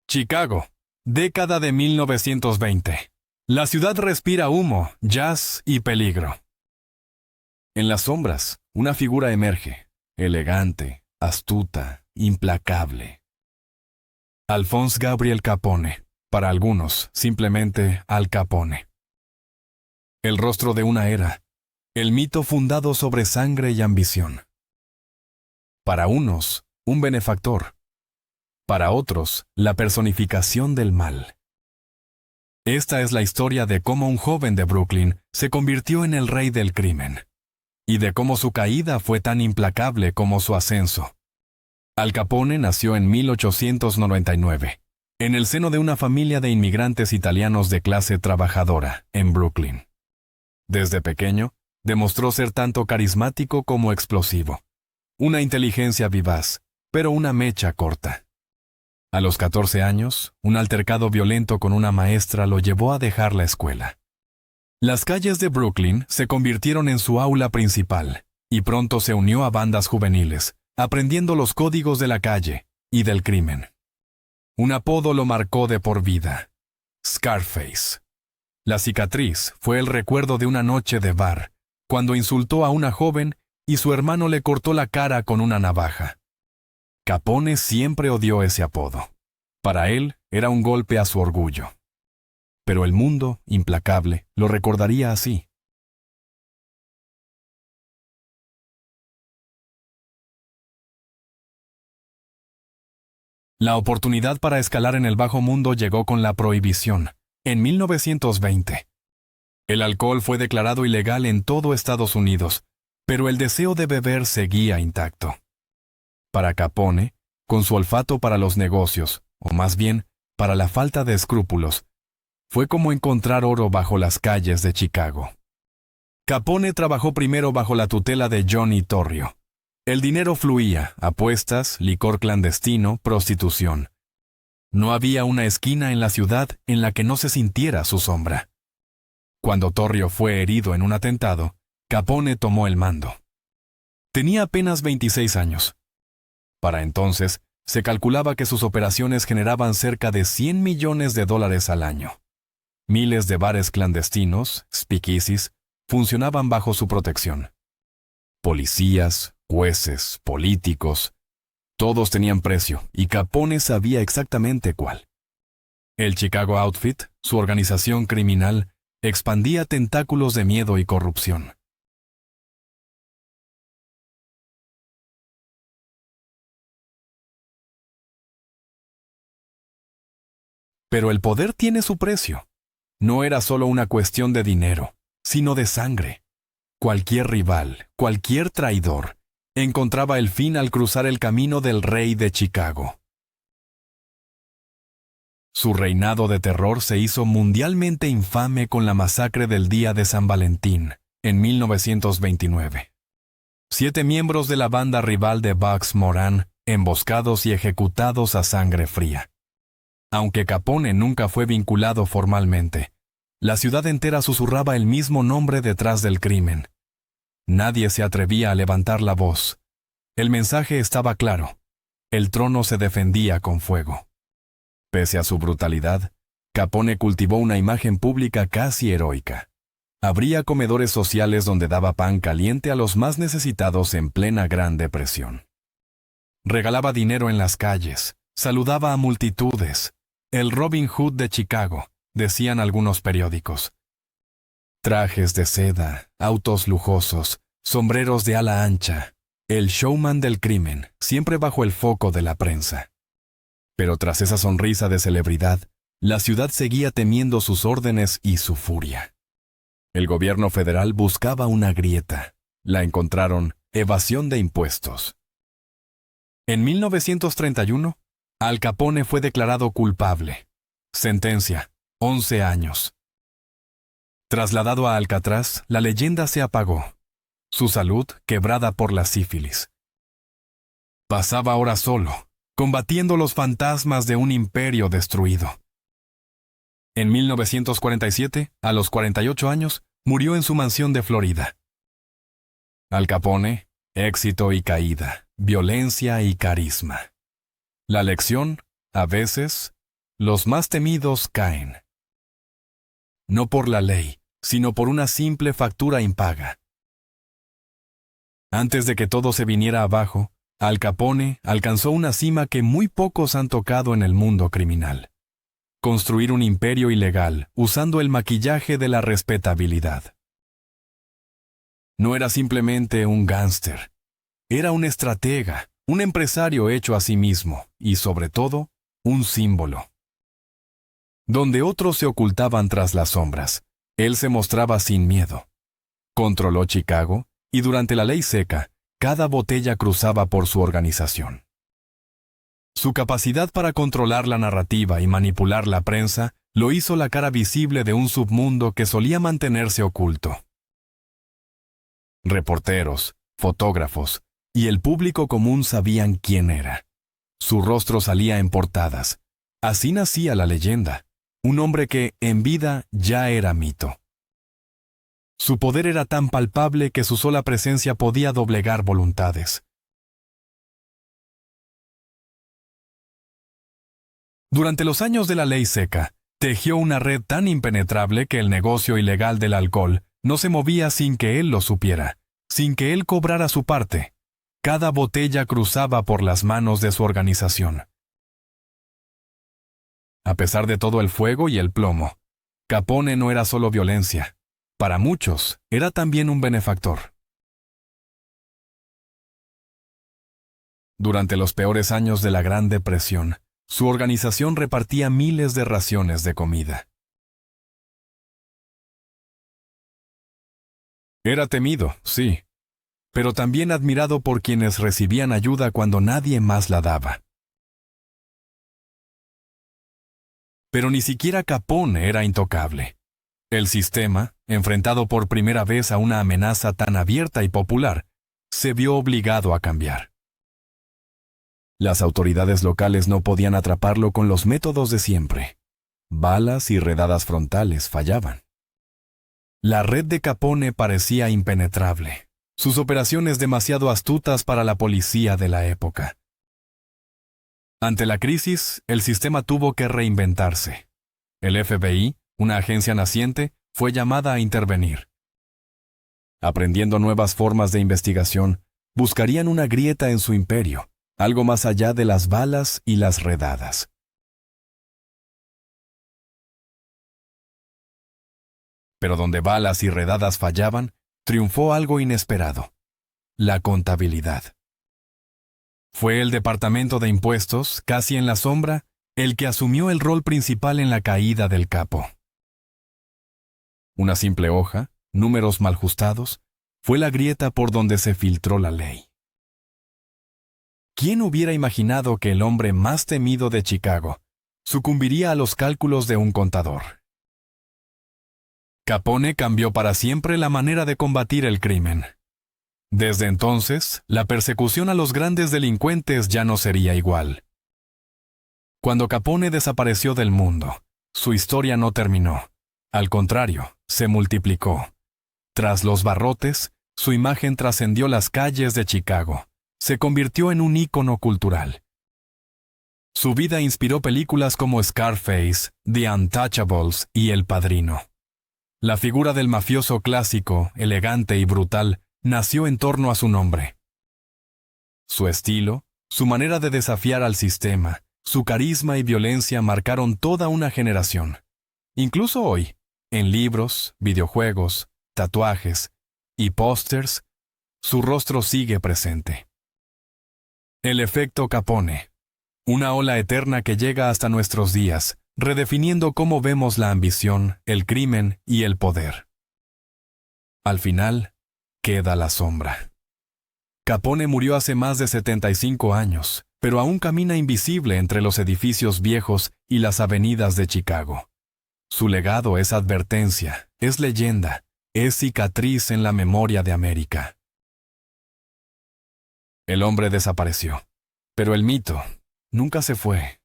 Chicago, década de 1920. La ciudad respira humo, jazz y peligro. En las sombras, una figura emerge, elegante, astuta, implacable. Alphonse Gabriel Capone, para algunos, simplemente Al Capone. El rostro de una era, el mito fundado sobre sangre y ambición. Para unos, un benefactor. Para otros, la personificación del mal. Esta es la historia de cómo un joven de Brooklyn se convirtió en el rey del crimen, y de cómo su caída fue tan implacable como su ascenso. Al Capone nació en 1899, en el seno de una familia de inmigrantes italianos de clase trabajadora, en Brooklyn. Desde pequeño, demostró ser tanto carismático como explosivo. Una inteligencia vivaz, pero una mecha corta. A los 14 años, un altercado violento con una maestra lo llevó a dejar la escuela. Las calles de Brooklyn se convirtieron en su aula principal, y pronto se unió a bandas juveniles, aprendiendo los códigos de la calle y del crimen. Un apodo lo marcó de por vida: Scarface. La cicatriz fue el recuerdo de una noche de bar, cuando insultó a una joven y su hermano le cortó la cara con una navaja. Capone siempre odió ese apodo. Para él, era un golpe a su orgullo. Pero el mundo, implacable, lo recordaría así. La oportunidad para escalar en el bajo mundo llegó con la prohibición, en 1920. El alcohol fue declarado ilegal en todo Estados Unidos, pero el deseo de beber seguía intacto. Para Capone, con su olfato para los negocios, o más bien, para la falta de escrúpulos, fue como encontrar oro bajo las calles de Chicago. Capone trabajó primero bajo la tutela de Johnny Torrio. El dinero fluía: apuestas, licor clandestino, prostitución. No había una esquina en la ciudad en la que no se sintiera su sombra. Cuando Torrio fue herido en un atentado, Capone tomó el mando. Tenía apenas 26 años. Para entonces, se calculaba que sus operaciones generaban cerca de $100 millones al año. Miles de bares clandestinos, speakeasies, funcionaban bajo su protección. Policías, jueces, políticos, todos tenían precio, y Capone sabía exactamente cuál. El Chicago Outfit, su organización criminal, expandía tentáculos de miedo y corrupción. Pero el poder tiene su precio. No era solo una cuestión de dinero, sino de sangre. Cualquier rival, cualquier traidor, encontraba el fin al cruzar el camino del rey de Chicago. Su reinado de terror se hizo mundialmente infame con la masacre del día de San Valentín, en 1929. 7 miembros de la banda rival de Bugs Moran, emboscados y ejecutados a sangre fría. Aunque Capone nunca fue vinculado formalmente, la ciudad entera susurraba el mismo nombre detrás del crimen. Nadie se atrevía a levantar la voz. El mensaje estaba claro: el trono se defendía con fuego. Pese a su brutalidad, Capone cultivó una imagen pública casi heroica. Abría comedores sociales donde daba pan caliente a los más necesitados en plena Gran Depresión. Regalaba dinero en las calles, saludaba a multitudes. El Robin Hood de Chicago, decían algunos periódicos. Trajes de seda, autos lujosos, sombreros de ala ancha. El showman del crimen, siempre bajo el foco de la prensa. Pero tras esa sonrisa de celebridad, la ciudad seguía temiendo sus órdenes y su furia. El gobierno federal buscaba una grieta. La encontraron: evasión de impuestos. En 1931, Al Capone fue declarado culpable. Sentencia: 11 años. Trasladado a Alcatraz, la leyenda se apagó. Su salud quebrada por la sífilis. Pasaba horas solo, combatiendo los fantasmas de un imperio destruido. En 1947, a los 48 años, murió en su mansión de Florida. Al Capone: éxito y caída, violencia y carisma. La lección, a veces, los más temidos caen. No por la ley, sino por una simple factura impaga. Antes de que todo se viniera abajo, Al Capone alcanzó una cima que muy pocos han tocado en el mundo criminal: construir un imperio ilegal usando el maquillaje de la respetabilidad. No era simplemente un gángster, era un estratega, un empresario hecho a sí mismo y, sobre todo, un símbolo. Donde otros se ocultaban tras las sombras, él se mostraba sin miedo. Controló Chicago, y durante la ley seca, cada botella cruzaba por su organización. Su capacidad para controlar la narrativa y manipular la prensa lo hizo la cara visible de un submundo que solía mantenerse oculto. Reporteros, fotógrafos y el público común sabían quién era. Su rostro salía en portadas. Así nacía la leyenda, un hombre que, en vida, ya era mito. Su poder era tan palpable que su sola presencia podía doblegar voluntades. Durante los años de la ley seca, tejió una red tan impenetrable que el negocio ilegal del alcohol no se movía sin que él lo supiera, sin que él cobrara su parte. Cada botella cruzaba por las manos de su organización. A pesar de todo el fuego y el plomo, Capone no era solo violencia. Para muchos, era también un benefactor. Durante los peores años de la Gran Depresión, su organización repartía miles de raciones de comida. Era temido, sí, pero también admirado por quienes recibían ayuda cuando nadie más la daba. Pero ni siquiera Capone era intocable. El sistema, enfrentado por primera vez a una amenaza tan abierta y popular, se vio obligado a cambiar. Las autoridades locales no podían atraparlo con los métodos de siempre. Balas y redadas frontales fallaban. La red de Capone parecía impenetrable, sus operaciones demasiado astutas para la policía de la época. Ante la crisis, el sistema tuvo que reinventarse. El FBI, una agencia naciente, fue llamada a intervenir. Aprendiendo nuevas formas de investigación, buscarían una grieta en su imperio, algo más allá de las balas y las redadas. Pero donde balas y redadas fallaban, triunfó algo inesperado: la contabilidad. Fue el Departamento de Impuestos, casi en la sombra, el que asumió el rol principal en la caída del capo. Una simple hoja, números mal ajustados, fue la grieta por donde se filtró la ley. ¿Quién hubiera imaginado que el hombre más temido de Chicago sucumbiría a los cálculos de un contador? Capone cambió para siempre la manera de combatir el crimen. Desde entonces, la persecución a los grandes delincuentes ya no sería igual. Cuando Capone desapareció del mundo, su historia no terminó. Al contrario, se multiplicó. Tras los barrotes, su imagen trascendió las calles de Chicago. Se convirtió en un ícono cultural. Su vida inspiró películas como Scarface, The Untouchables y El Padrino. La figura del mafioso clásico, elegante y brutal, nació en torno a su nombre. Su estilo, su manera de desafiar al sistema, su carisma y violencia marcaron toda una generación. Incluso hoy, en libros, videojuegos, tatuajes y pósters, su rostro sigue presente. El efecto Capone, una ola eterna que llega hasta nuestros días, redefiniendo cómo vemos la ambición, el crimen y el poder. Al final, queda la sombra. Capone murió hace más de 75 años, pero aún camina invisible entre los edificios viejos y las avenidas de Chicago. Su legado es advertencia, es leyenda, es cicatriz en la memoria de América. El hombre desapareció, pero el mito nunca se fue.